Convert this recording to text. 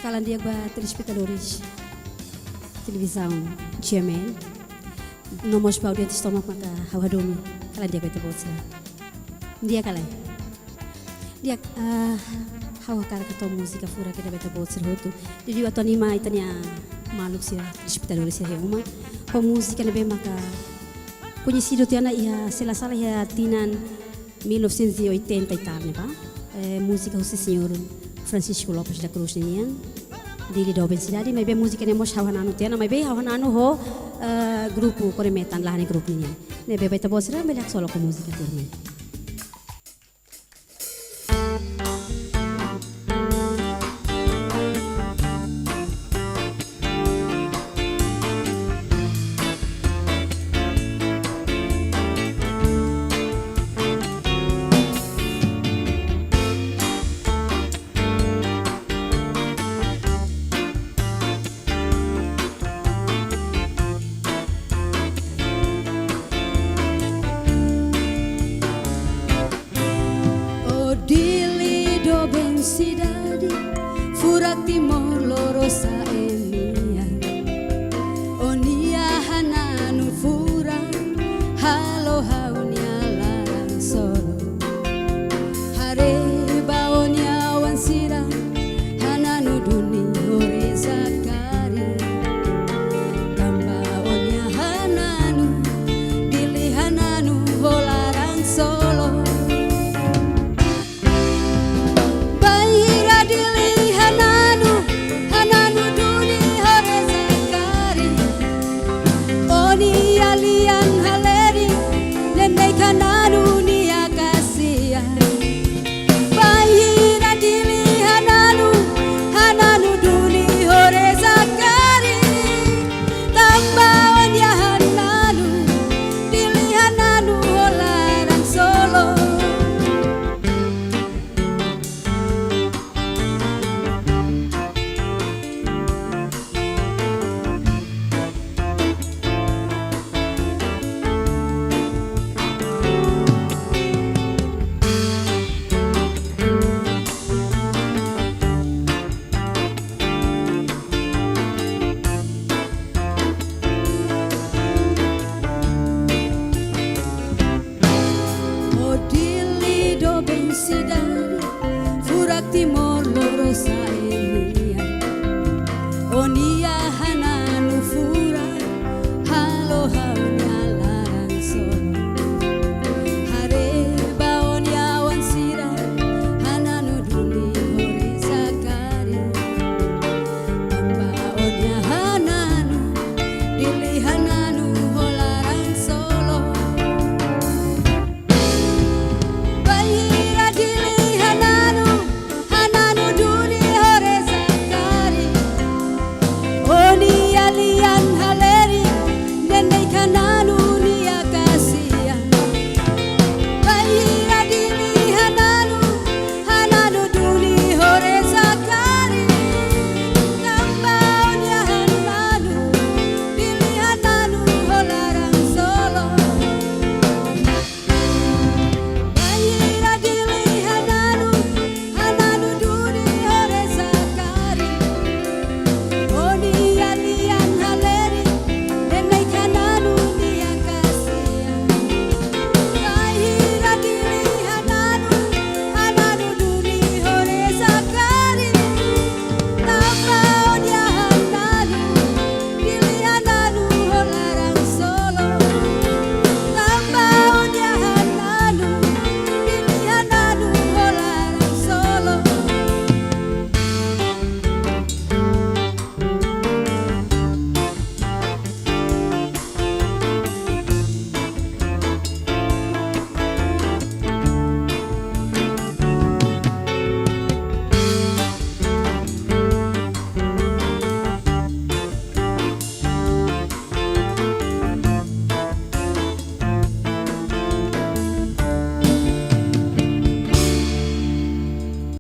Kalian dia ba telespectadores televisão GMN nomos pa audientes tomak maka hawadomi kalian dia ba bolsa dia kalian dia hawa kala kato musika fura kita beta bolsa hotu jadi waktu ni ma itanya maluk sila telespectadores ya uma ko musika nebe maka conhecido tiana ia sela-sala ia tinan 1980 e tal né ba música o senhor Francisco Lopes da Cruz nian dili do cidade mas bem música ne mos hawanano tiana mas bem hawanano ho grupo koremetan lah ne grupo nian ne bem beta bosra melak solo com música turma. Cidade, furak timor lorosa